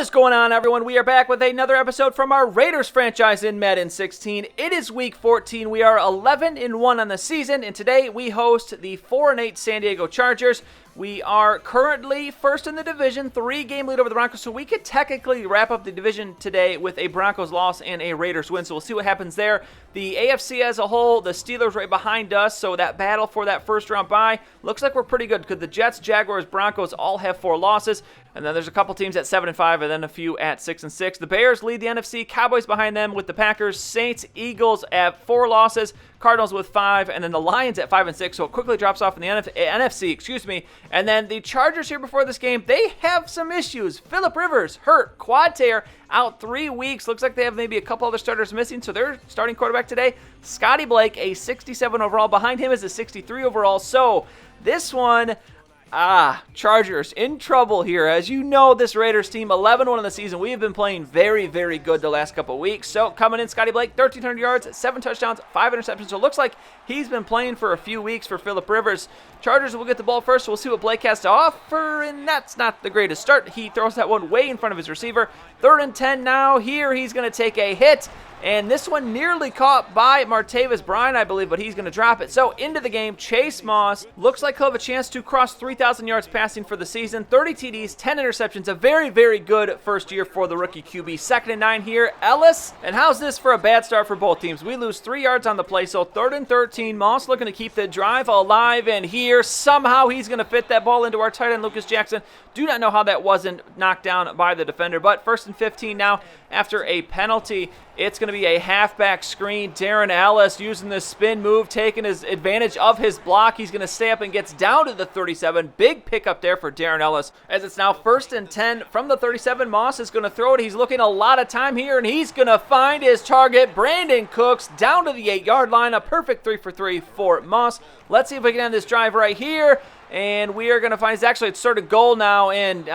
What is going on, everyone? We are back with another episode from our Raiders franchise in Madden 16. It is week 14. We are 11-1 on the season, and today we host the 4-8 San Diego Chargers. We are currently first in the division, 3-game lead over the Broncos, so we could technically wrap up the division today with a Broncos loss and a Raiders win, so we'll see what happens there. The AFC as a whole, the Steelers right behind us, so that battle for that first-round bye looks like we're pretty good because the Jets, Jaguars, Broncos all have 4 losses, and then there's a couple teams at 7-5 and then a few at 6-6. The Bears lead the NFC, Cowboys behind them with the Packers, Saints, Eagles at 4 losses, Cardinals with 5, and then the Lions at 5-6, so it quickly drops off in the NFC, and then the Chargers here before this game, they have some issues. Phillip Rivers hurt, quad tear, out 3 weeks. Looks like they have maybe a couple other starters missing, so their starting quarterback today, Scotty Blake, a 67 overall. Behind him is a 63 overall, so this one... Chargers in trouble here. As you know, this Raiders team, 11-1 in the season. We have been playing very, very good the last couple of weeks. So coming in, Scotty Blake, 1,300 yards, 7 touchdowns, 5 interceptions. So it looks like he's been playing for a few weeks for Phillip Rivers. Chargers will get the ball first. So we'll see what Blake has to offer, and that's not the greatest start. He throws that one way in front of his receiver. 3rd and 10 now. Here he's going to take a hit. And this one nearly caught by Martavis Bryant, I believe, but he's going to drop it. So into the game, Chase Moss looks like he'll have a chance to cross 3,000 yards passing for the season. 30 TDs, 10 interceptions. A very, very good first year for the rookie QB. 2nd and 9 here, Ellis. And how's this for a bad start for both teams? We lose 3 yards on the play, so 3rd and 13. Moss looking to keep the drive alive, and here somehow he's going to fit that ball into our tight end, Lucas Jackson. Do not know how that wasn't knocked down by the defender, but 1st and 15 now after a penalty. It's going to be a halfback screen. Darren Ellis using the spin move, taking his advantage of his block. He's going to stay up and gets down to the 37. Big pickup there for Darren Ellis. As it's now 1st and 10 from the 37. Moss is going to throw it. He's looking a lot of time here, and he's going to find his target. Brandon Cooks down to the 8-yard line. A perfect 3 for 3 for Moss. Let's see if we can end this drive right here. And we are going to find, it's 3rd and goal now, and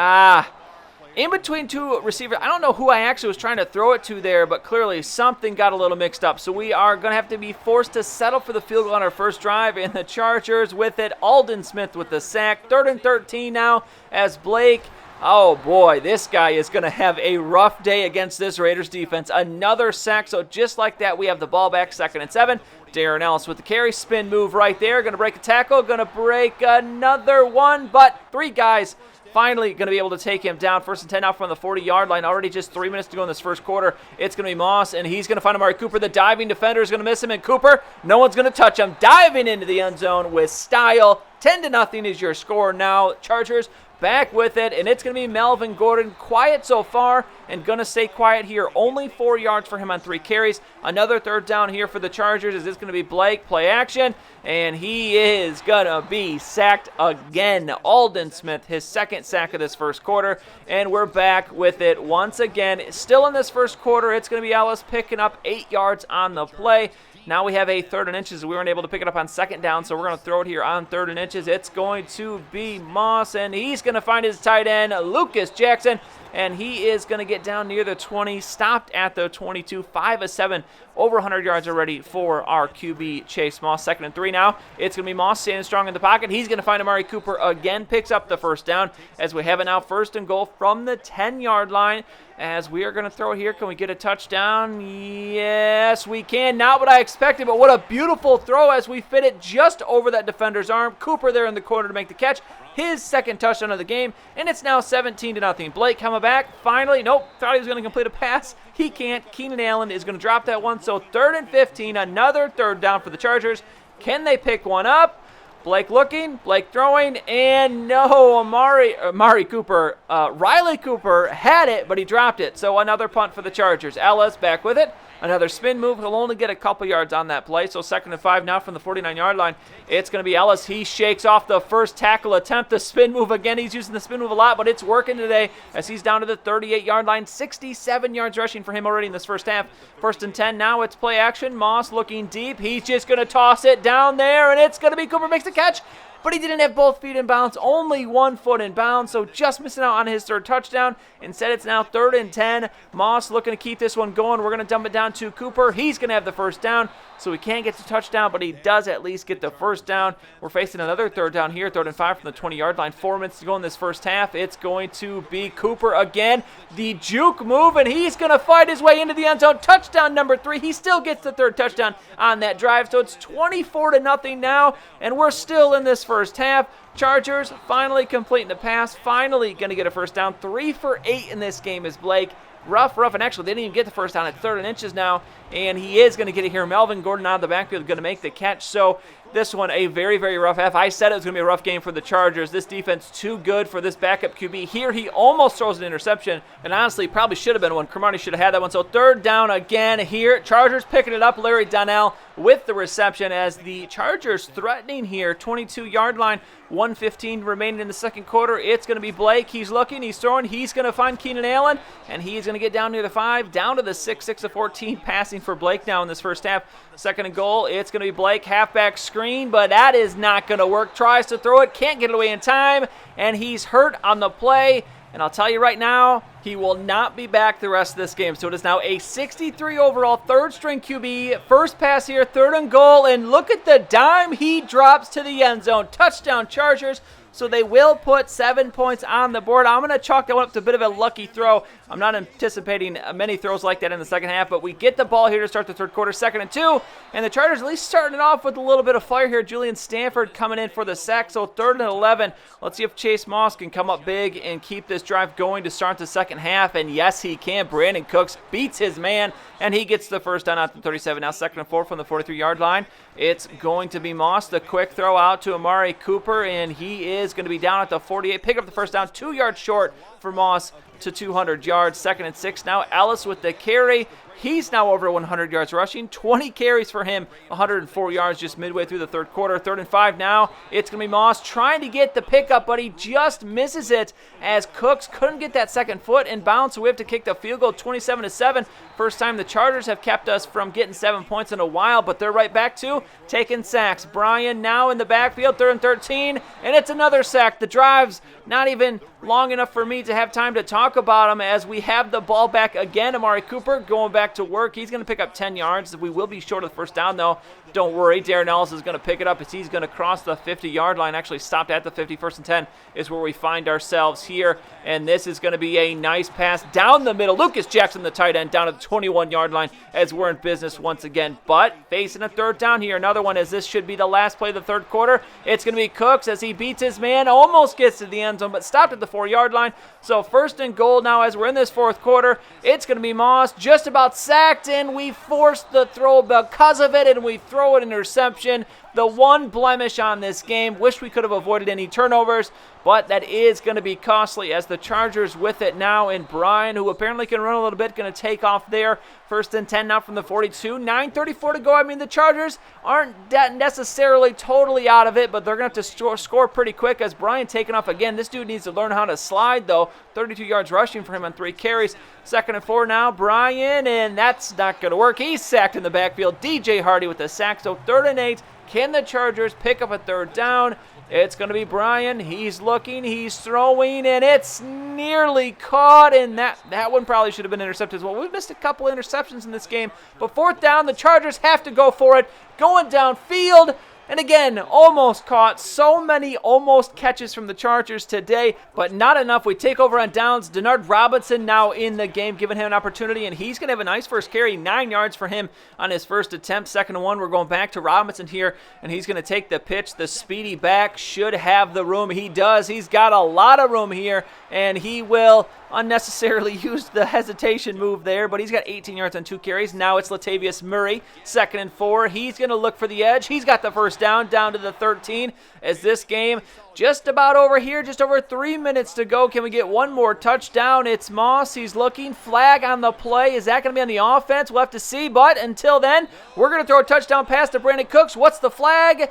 in between 2 receivers. I don't know who I actually was trying to throw it to there, but clearly something got a little mixed up. So we are going to have to be forced to settle for the field goal on our first drive, and the Chargers with it. Aldon Smith with the sack. 3rd and 13 now as Blake. Oh boy, this guy is going to have a rough day against this Raiders defense. Another sack, so just like that, we have the ball back. 2nd and 7. Darren Ellis with the carry, spin move right there. Going to break a tackle, going to break another one, but 3 guys finally going to be able to take him down. 1st and 10 now from the 40-yard line. Already just 3 minutes to go in this first quarter. It's going to be Moss, and he's going to find Amari Cooper. The diving defender is going to miss him, and Cooper, no one's going to touch him. Diving into the end zone with style. 10-0 is your score now. Chargers back with it, and it's going to be Melvin Gordon. Quiet so far, and going to stay quiet here. Only 4 yards for him on 3 carries. Another 3rd down here for the Chargers. Is this going to be Blake? Play action, and he is going to be sacked again. Aldon Smith, his 2nd sack of this first quarter, and we're back with it once again. Still in this first quarter, it's going to be Ellis picking up 8 yards on the play. Now we have a 3rd and inches. We weren't able to pick it up on 2nd down, so we're going to throw it here on 3rd and inches. It's going to be Moss, and he's going to find his tight end, Lucas Jackson, and he is going to get down near the 20, stopped at the 22, 5 of 7, over 100 yards already for our QB, Chase Moss. 2nd and 3 now. It's going to be Moss standing strong in the pocket. He's going to find Amari Cooper again, picks up the 1st down as we have it now 1st and goal from the 10-yard line. As we are going to throw it here. Can we get a touchdown? Yes, we can. Not what I expected, but what a beautiful throw as we fit it just over that defender's arm. Cooper there in the corner to make the catch. His 2nd touchdown of the game, and it's now 17-0. Blake coming back. Finally, nope, thought he was going to complete a pass. He can't. Keenan Allen is going to drop that one. So 3rd and 15, another 3rd down for the Chargers. Can they pick one up? Blake looking, Blake throwing, and no, Riley Cooper had it, but he dropped it. So another punt for the Chargers. Ellis back with it. Another spin move. He'll only get a couple yards on that play. So 2nd and 5 now from the 49-yard line. It's going to be Ellis. He shakes off the first tackle attempt. The spin move again. He's using the spin move a lot, but it's working today as he's down to the 38-yard line. 67 yards rushing for him already in this first half. 1st and 10 now. It's play action. Moss looking deep. He's just going to toss it down there, and it's going to be Cooper makes the catch. but he didn't have both feet in bounds, only 1 foot in bounds, so just missing out on his third touchdown. Instead, it's now 3rd and 10. Moss looking to keep this one going. We're going to dump it down to Cooper. He's going to have the first down, so he can't get the touchdown, but he does at least get the first down. We're facing another 3rd down here, 3rd and 5 from the 20-yard line. 4 minutes to go in this first half. It's going to be Cooper again. The juke move, and he's going to fight his way into the end zone. Touchdown number 3. He still gets the 3rd touchdown on that drive, so it's 24-0 now, and we're still in this first half. Chargers finally completing the pass, finally going to get a first down. 3 for 8 in this game is Blake. Rough, and actually they didn't even get the first down at 3rd and inches now, and he is going to get it here. Melvin Gordon out of the backfield going to make the catch, so this one a very, very rough half. I said it was going to be a rough game for the Chargers. This defense too good for this backup QB. Here he almost throws an interception, and honestly probably should have been one. Cromartie should have had that one, so 3rd down again here. Chargers picking it up. Larry Donnell with the reception as the Chargers threatening here. 22-yard line, 1:15 remaining in the second quarter. It's going to be Blake. He's looking, he's throwing, he's going to find Keenan Allen, and he's going to get down near the 5, down to the 6, 6-14 passing for Blake now in this first half. 2nd and goal, it's going to be Blake, halfback screen, but that is not going to work. Tries to throw it, can't get it away in time, and he's hurt on the play. And I'll tell you right now, he will not be back the rest of this game. So it is now a 63 overall, 3rd-string QB. First pass here, 3rd and goal, and look at the dime he drops to the end zone. Touchdown Chargers. So they will put 7 points on the board. I'm going to chalk that one up to a bit of a lucky throw. I'm not anticipating many throws like that in the second half, but we get the ball here to start the third quarter, 2nd and 2, and the Chargers at least starting it off with a little bit of fire here. Julian Stanford coming in for the sack, so 3rd and 11. Let's see if Chase Moss can come up big and keep this drive going to start the second half, and yes, he can. Brandon Cooks beats his man, and he gets the first down out to 37. Now 2nd and 4 from the 43-yard line. It's going to be Moss. The quick throw out to Amari Cooper, and he is going to be down at the 48. Pick up the first down, 2 yards short for Moss to 200 yards. 2nd and 6 now. Ellis with the carry. He's now over 100 yards rushing. 20 carries for him, 104 yards just midway through the third quarter. 3rd and 5 now. It's going to be Moss trying to get the pickup, but he just misses it as Cooks couldn't get that second foot in bounds, so we have to kick the field goal 27-7. First time the Chargers have kept us from getting 7 points in a while, but they're right back to taking sacks. Brian now in the backfield, 3rd and 13, and it's another sack. The drive's not even long enough for me to have time to talk about him as we have the ball back again. Amari Cooper going back to work. He's going to pick up 10 yards. We will be short of the first down, though. Don't worry. Darren Ellis is going to pick it up as he's going to cross the 50-yard line. Actually stopped at the 50. 1st and 10 is where we find ourselves here, and this is going to be a nice pass down the middle. Lucas Jackson, the tight end, down to the 21-yard line as we're in business once again, but facing a 3rd down here. Another one as this should be the last play of the third quarter. It's going to be Cooks as he beats his man, almost gets to the end zone, but stopped at the 4-yard line. So 1st and goal now as we're in this fourth quarter. It's going to be Moss, just about sacked, and we forced the throw because of it, and we throw an interception. The one blemish on this game. Wish we could have avoided any turnovers, but that is going to be costly as the Chargers with it now, and Brian, who apparently can run a little bit, going to take off there. 1st and 10 now from the 42. 9:34 to go. I mean, the Chargers aren't necessarily totally out of it, but they're going to have to score pretty quick as Brian taking off again. This dude needs to learn how to slide, though. 32 yards rushing for him on 3 carries. 2nd and 4 now. Brian, and that's not going to work. He's sacked in the backfield. DJ Hardy with the sack, so 3rd and 8. Can the Chargers pick up a 3rd down? It's going to be Brian. He's looking, he's throwing, and it's nearly caught, and that one probably should have been intercepted as well. We've missed a couple interceptions in this game, but 4th down, the Chargers have to go for it. Going downfield, and again, almost caught. So many almost catches from the Chargers today, but not enough. We take over on downs. Denard Robinson now in the game, giving him an opportunity, and he's going to have a nice first carry. 9 yards for him on his first attempt. 2nd and 1, we're going back to Robinson here, and he's going to take the pitch. The speedy back should have the room. He does. He's got a lot of room here, and he will unnecessarily use the hesitation move there, but he's got 18 yards on 2 carries. Now it's Latavius Murray, 2nd and 4. He's going to look for the edge. He's got the first down to the 13 as this game just about over here, just over 3 minutes to go. Can we get one more touchdown? It's Moss. He's looking. Flag on the play. Is that going to be on the offense? We'll have to see, but until then, we're going to throw a touchdown pass to Brandon Cooks. What's the flag?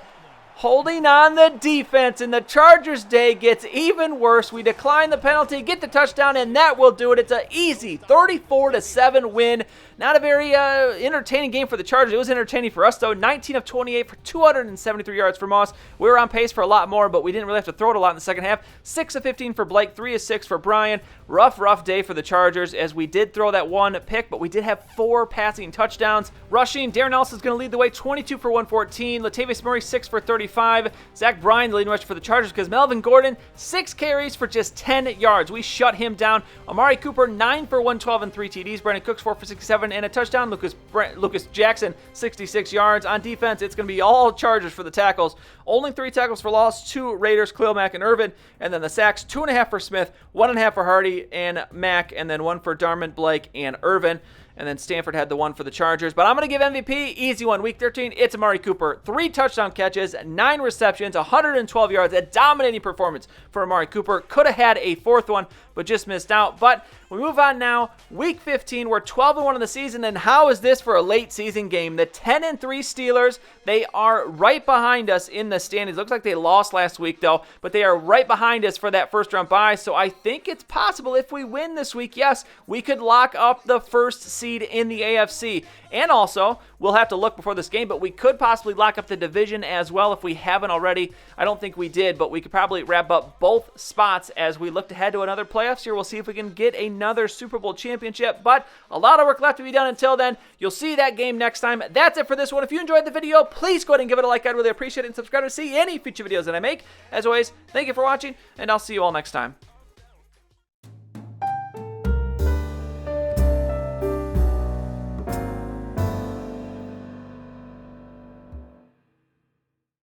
Holding on the defense, and the Chargers' day gets even worse. We decline the penalty, get the touchdown, and that will do it. It's an easy 34-7 win. Not a very entertaining game for the Chargers. It was entertaining for us, though. 19 of 28 for 273 yards for Moss. We were on pace for a lot more, but we didn't really have to throw it a lot in the second half. 6 of 15 for Blake, 3 of 6 for Brian. Rough day for the Chargers, as we did throw that one pick, but we did have 4 passing touchdowns. Rushing, Darren Ellis is going to lead the way, 22 for 114. Latavius Murray, 6 for 35. Zach Bryan, the leading rusher for the Chargers, because Melvin Gordon, 6 carries for just 10 yards. We shut him down. Amari Cooper, 9 for 112 and 3 TDs. Brandon Cooks, 4 for 67 and a touchdown. Lucas Jackson, 66 yards. On defense, it's going to be all Chargers for the tackles. Only 3 tackles for loss, 2 Raiders, Khalil Mack and Irvin. And then the sacks, 2.5 for Smith, 1.5 for Hardy and Mack, and then 1 for Darman, Blake, and Irvin. And then Stanford had the 1 for the Chargers. But I'm going to give MVP, easy one, Week 13, it's Amari Cooper. 3 touchdown catches, 9 receptions, 112 yards. A dominating performance for Amari Cooper. Could have had a 4th one, but just missed out. But we move on now. Week 15, we're 12-1 in the season. And how is this for a late season game? The 10-3 Steelers, they are right behind us in the standings. Looks like they lost last week, though. But they are right behind us for that first-round bye. So I think it's possible if we win this week, yes, we could lock up the first seed in the AFC. And also, we'll have to look before this game, but we could possibly lock up the division as well if we haven't already. I don't think we did, but we could probably wrap up both spots as we look ahead to another playoffs year. We'll see if we can get another Super Bowl championship, but a lot of work left to be done until then. You'll see that game next time. That's it for this one. If you enjoyed the video, please go ahead and give it a like. I'd really appreciate it, and subscribe to see any future videos that I make. As always, thank you for watching, and I'll see you all next time.